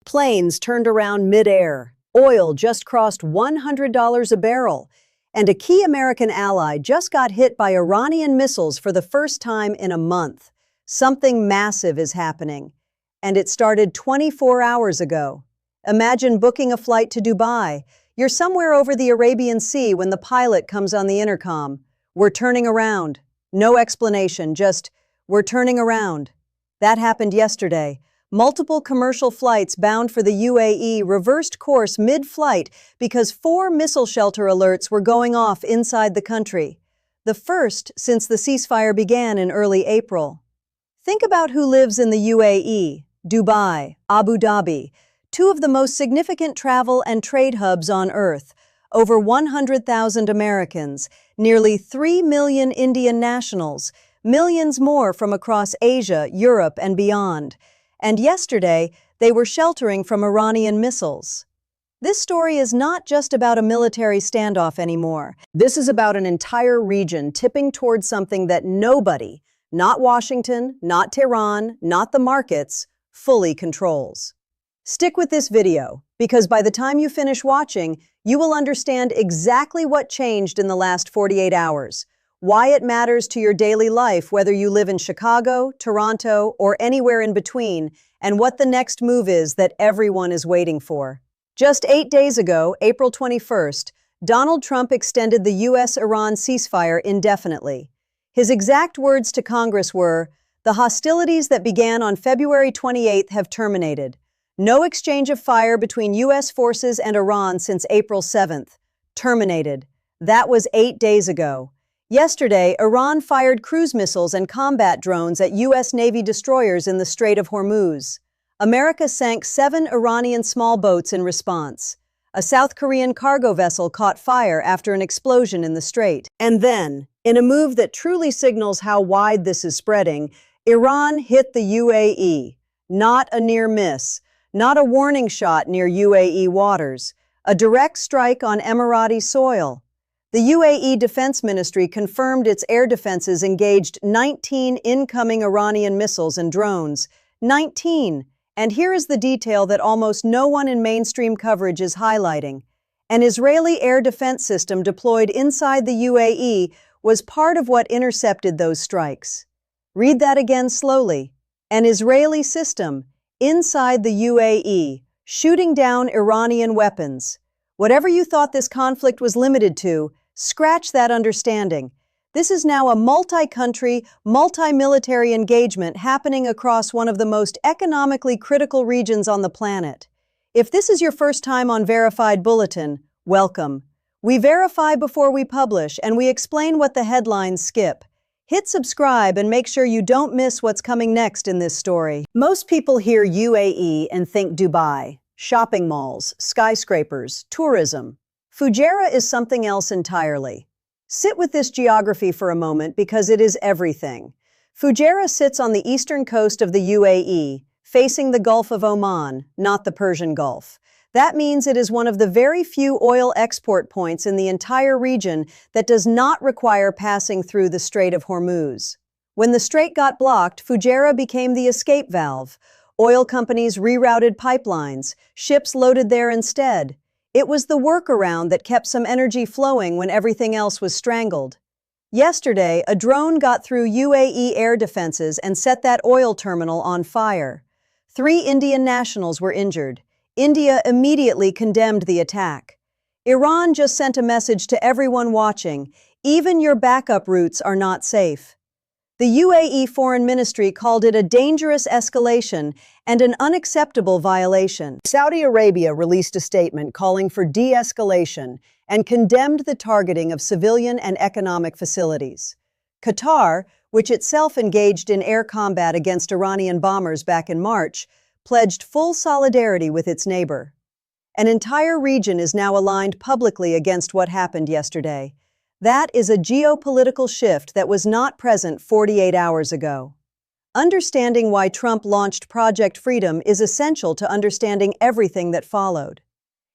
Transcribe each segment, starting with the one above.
Planes turned around midair. Oil just crossed $100 a barrel. And a key American ally just got hit by Iranian missiles for the first time in a month. Something massive is happening. And it started 24 hours ago. Imagine booking a flight to Dubai. You're somewhere over the Arabian Sea when the pilot comes on the intercom. "We're turning around." No explanation, just, "We're turning around." That happened yesterday. Multiple commercial flights bound for the UAE reversed course mid-flight because 4 missile shelter alerts were going off inside the country. The first since the ceasefire began in early April. Think about who lives in the UAE, Dubai, Abu Dhabi, 2 of the most significant travel and trade hubs on Earth, over 100,000 Americans, nearly 3 million Indian nationals, millions more from across Asia, Europe, and beyond. And yesterday, they were sheltering from Iranian missiles. This story is not just about a military standoff anymore. This is about an entire region tipping towards something that nobody, not Washington, not Tehran, not the markets, fully controls. Stick with this video, because by the time you finish watching, you will understand exactly what changed in the last 48 hours, why it matters to your daily life whether you live in Chicago, Toronto, or anywhere in between, and what the next move is that everyone is waiting for. Just 8 days ago, April 21st, Donald Trump extended the U.S.-Iran ceasefire indefinitely. His exact words to Congress were, "The hostilities that began on February 28th have terminated. No exchange of fire between U.S. forces and Iran since April 7th. Terminated." That was 8 days ago. Yesterday, Iran fired cruise missiles and combat drones at U.S. Navy destroyers in the Strait of Hormuz. America sank 7 Iranian small boats in response. A South Korean cargo vessel caught fire after an explosion in the strait. And then, in a move that truly signals how wide this is spreading, Iran hit the UAE. Not a near miss. Not a warning shot near UAE waters. A direct strike on Emirati soil. The UAE Defense Ministry confirmed its air defenses engaged 19 incoming Iranian missiles and drones. 19! And here is the detail that almost no one in mainstream coverage is highlighting. An Israeli air defense system deployed inside the UAE was part of what intercepted those strikes. Read that again slowly. An Israeli system inside the UAE, shooting down Iranian weapons. Whatever you thought this conflict was limited to, scratch that understanding. This is now a multi-country, multi-military engagement happening across one of the most economically critical regions on the planet. If this is your first time on Verified Bulletin, welcome. We verify before we publish, and we explain what the headlines skip. Hit subscribe and make sure you don't miss what's coming next in this story. Most people hear UAE and think Dubai, shopping malls, skyscrapers, tourism. Fujairah is something else entirely. Sit with this geography for a moment because it is everything. Fujairah sits on the eastern coast of the UAE, facing the Gulf of Oman, not the Persian Gulf. That means it is one of the very few oil export points in the entire region that does not require passing through the Strait of Hormuz. When the strait got blocked, Fujairah became the escape valve. Oil companies rerouted pipelines, ships loaded there instead. It was the workaround that kept some energy flowing when everything else was strangled. Yesterday, a drone got through UAE air defenses and set that oil terminal on fire. 3 Indian nationals were injured. India immediately condemned the attack. Iran just sent a message to everyone watching, even your backup routes are not safe. The UAE Foreign Ministry called it a dangerous escalation and an unacceptable violation. Saudi Arabia released a statement calling for de-escalation and condemned the targeting of civilian and economic facilities. Qatar, which itself engaged in air combat against Iranian bombers back in March, pledged full solidarity with its neighbor. An entire region is now aligned publicly against what happened yesterday. That is a geopolitical shift that was not present 48 hours ago. Understanding why Trump launched Project Freedom is essential to understanding everything that followed.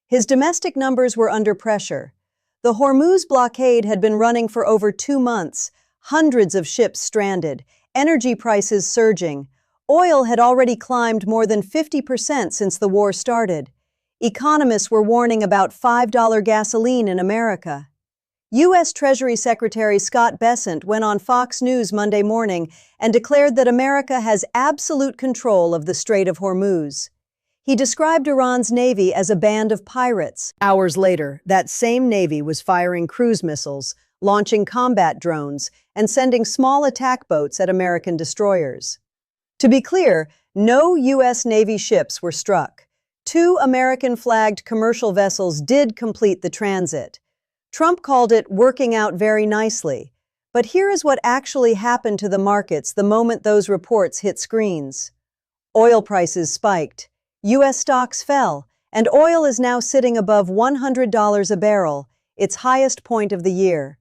His domestic numbers were under pressure. The Hormuz blockade had been running for over 2 months, hundreds of ships stranded, energy prices surging. Oil had already climbed more than 50% since the war started. Economists were warning about $5 gasoline in America. U.S. Treasury Secretary Scott Bessent went on Fox News Monday morning and declared that America has absolute control of the Strait of Hormuz. He described Iran's navy as a band of pirates. Hours later, that same navy was firing cruise missiles, launching combat drones, and sending small attack boats at American destroyers. To be clear, no U.S. Navy ships were struck. 2 American-flagged commercial vessels did complete the transit. Trump called it working out very nicely. But here is what actually happened to the markets the moment those reports hit screens. Oil prices spiked, U.S. stocks fell, and oil is now sitting above $100 a barrel, its highest point of the year.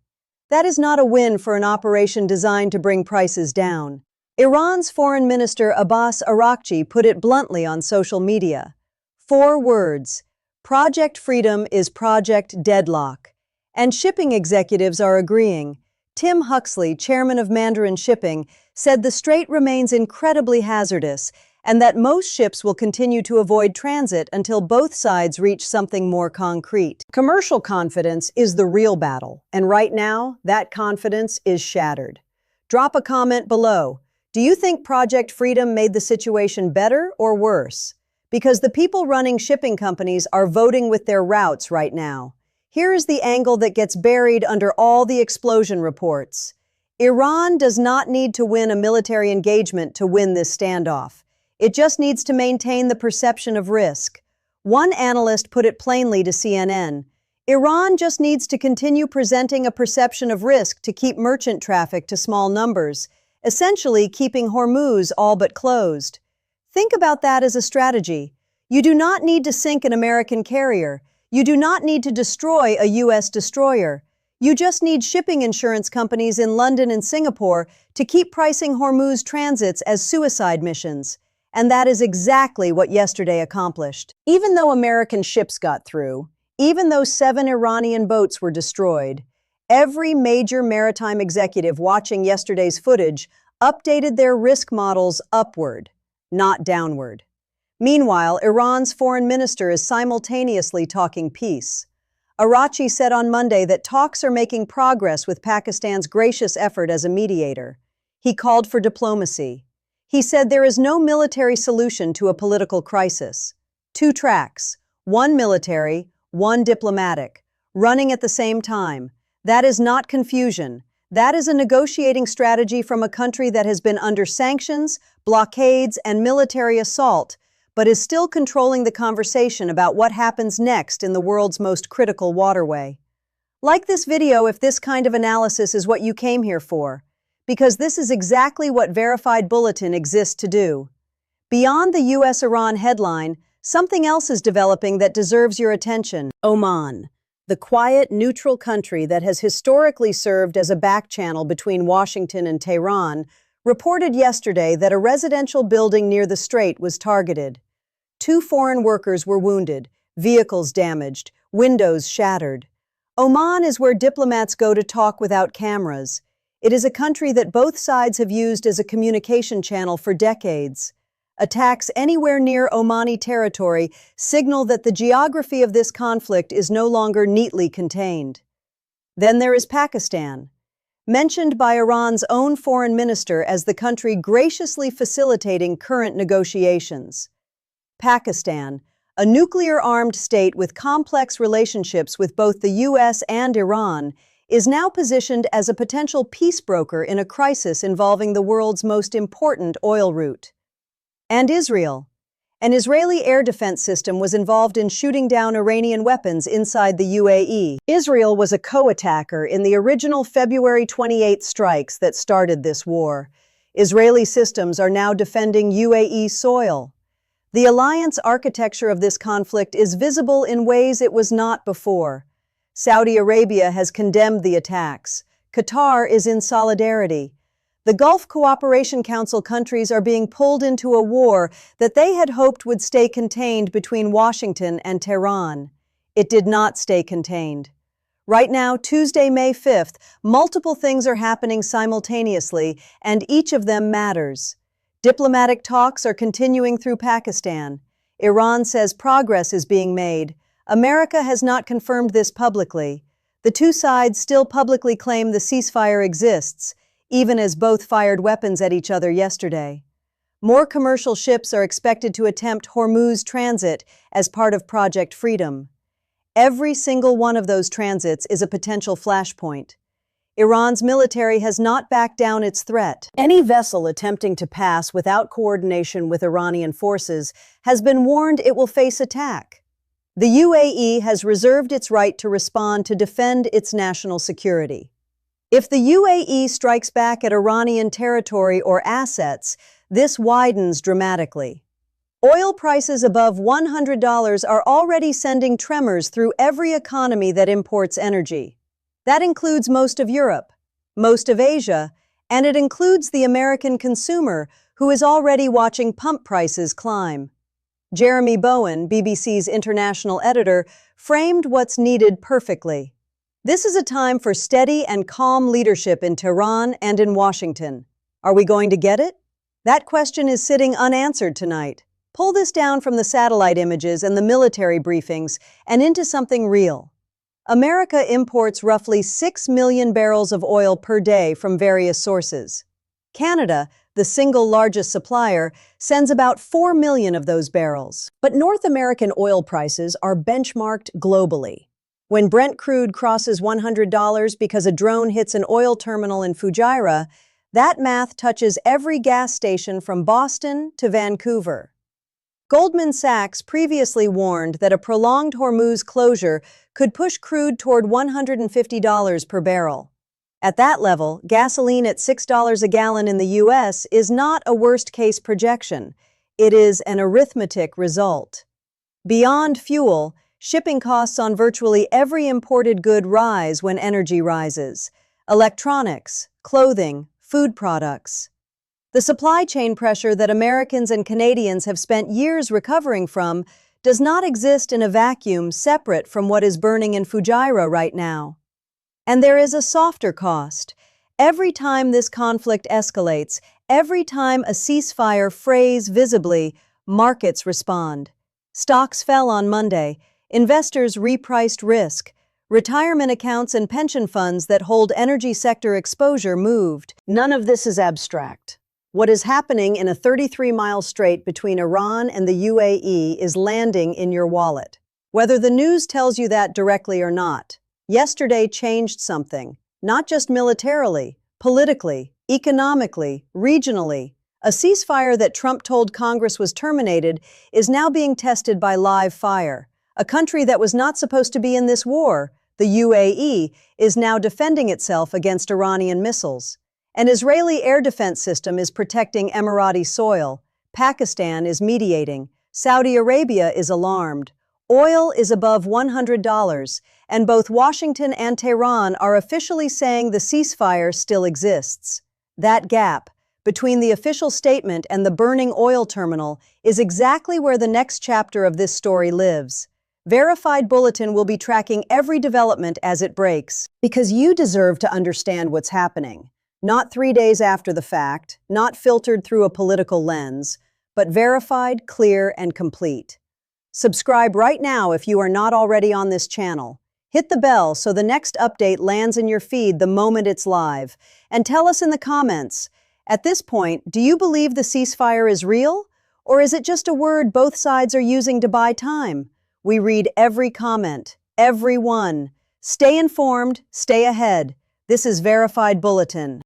That is not a win for an operation designed to bring prices down. Iran's Foreign Minister Abbas Araghchi put it bluntly on social media. 4 words: Project Freedom is Project Deadlock. And shipping executives are agreeing. Tim Huxley, chairman of Mandarin Shipping, said the strait remains incredibly hazardous and that most ships will continue to avoid transit until both sides reach something more concrete. Commercial confidence is the real battle, and right now, that confidence is shattered. Drop a comment below. Do you think Project Freedom made the situation better or worse? Because the people running shipping companies are voting with their routes right now. Here is the angle that gets buried under all the explosion reports. Iran does not need to win a military engagement to win this standoff. It just needs to maintain the perception of risk. One analyst put it plainly to CNN. Iran just needs to continue presenting a perception of risk to keep merchant traffic to small numbers, essentially keeping Hormuz all but closed. Think about that as a strategy. You do not need to sink an American carrier. You do not need to destroy a U.S. destroyer. You just need shipping insurance companies in London and Singapore to keep pricing Hormuz transits as suicide missions. And that is exactly what yesterday accomplished. Even though American ships got through, even though 7 Iranian boats were destroyed, every major maritime executive watching yesterday's footage updated their risk models upward, not downward. Meanwhile, Iran's foreign minister is simultaneously talking peace. Araghchi said on Monday that talks are making progress with Pakistan's gracious effort as a mediator. He called for diplomacy. He said there is no military solution to a political crisis. 2 tracks, 1 military, 1 diplomatic, running at the same time. That is not confusion. That is a negotiating strategy from a country that has been under sanctions, blockades, and military assault, but is still controlling the conversation about what happens next in the world's most critical waterway. Like this video if this kind of analysis is what you came here for, because this is exactly what Verified Bulletin exists to do. Beyond the US-Iran headline, something else is developing that deserves your attention. Oman, the quiet, neutral country that has historically served as a back-channel between Washington and Tehran, reported yesterday that a residential building near the strait was targeted. 2 foreign workers were wounded, vehicles damaged, windows shattered. Oman is where diplomats go to talk without cameras. It is a country that both sides have used as a communication channel for decades. Attacks anywhere near Omani territory signal that the geography of this conflict is no longer neatly contained. Then there is Pakistan, mentioned by Iran's own foreign minister as the country graciously facilitating current negotiations. Pakistan, a nuclear-armed state with complex relationships with both the U.S. and Iran, is now positioned as a potential peace broker in a crisis involving the world's most important oil route. And Israel. An Israeli air defense system was involved in shooting down Iranian weapons inside the UAE. Israel was a co-attacker in the original February 28 strikes that started this war. Israeli systems are now defending UAE soil. The alliance architecture of this conflict is visible in ways it was not before. Saudi Arabia has condemned the attacks. Qatar is in solidarity. The Gulf Cooperation Council countries are being pulled into a war that they had hoped would stay contained between Washington and Tehran. It did not stay contained. Right now, Tuesday, May 5th, multiple things are happening simultaneously, and each of them matters. Diplomatic talks are continuing through Pakistan. Iran says progress is being made. America has not confirmed this publicly. The two sides still publicly claim the ceasefire exists, even as both fired weapons at each other yesterday. More commercial ships are expected to attempt Hormuz transit as part of Project Freedom. Every single one of those transits is a potential flashpoint. Iran's military has not backed down its threat. Any vessel attempting to pass without coordination with Iranian forces has been warned it will face attack. The UAE has reserved its right to respond to defend its national security. If the UAE strikes back at Iranian territory or assets, this widens dramatically. Oil prices above $100 are already sending tremors through every economy that imports energy. That includes most of Europe, most of Asia, and it includes the American consumer, who is already watching pump prices climb. Jeremy Bowen, BBC's international editor, framed what's needed perfectly. This is a time for steady and calm leadership in Tehran and in Washington. Are we going to get it? That question is sitting unanswered tonight. Pull this down from the satellite images and the military briefings and into something real. America imports roughly 6 million barrels of oil per day from various sources. Canada, the single largest supplier, sends about 4 million of those barrels. But North American oil prices are benchmarked globally. When Brent crude crosses $100 because a drone hits an oil terminal in Fujairah, that math touches every gas station from Boston to Vancouver. Goldman Sachs previously warned that a prolonged Hormuz closure could push crude toward $150 per barrel. At that level, gasoline at $6 a gallon in the U.S. is not a worst-case projection. It is an arithmetic result. Beyond fuel, shipping costs on virtually every imported good rise when energy rises. Electronics, clothing, food products. The supply chain pressure that Americans and Canadians have spent years recovering from does not exist in a vacuum separate from what is burning in Fujairah right now. And there is a softer cost. Every time this conflict escalates, every time a ceasefire frays visibly, markets respond. Stocks fell on Monday. Investors repriced risk. Retirement accounts and pension funds that hold energy sector exposure moved. None of this is abstract. What is happening in a 33-mile strait between Iran and the UAE is landing in your wallet. Whether the news tells you that directly or not, yesterday changed something, not just militarily, politically, economically, regionally. A ceasefire that Trump told Congress was terminated is now being tested by live fire. A country that was not supposed to be in this war, the UAE, is now defending itself against Iranian missiles. An Israeli air defense system is protecting Emirati soil. Pakistan is mediating. Saudi Arabia is alarmed. Oil is above $100, and both Washington and Tehran are officially saying the ceasefire still exists. That gap between the official statement and the burning oil terminal is exactly where the next chapter of this story lives. Verified Bulletin will be tracking every development as it breaks, because you deserve to understand what's happening. Not 3 days after the fact, not filtered through a political lens, but verified, clear, and complete. Subscribe right now if you are not already on this channel. Hit the bell so the next update lands in your feed the moment it's live. And tell us in the comments, at this point, do you believe the ceasefire is real? Or is it just a word both sides are using to buy time? We read every comment, every one. Stay informed, stay ahead. This is Verified Bulletin.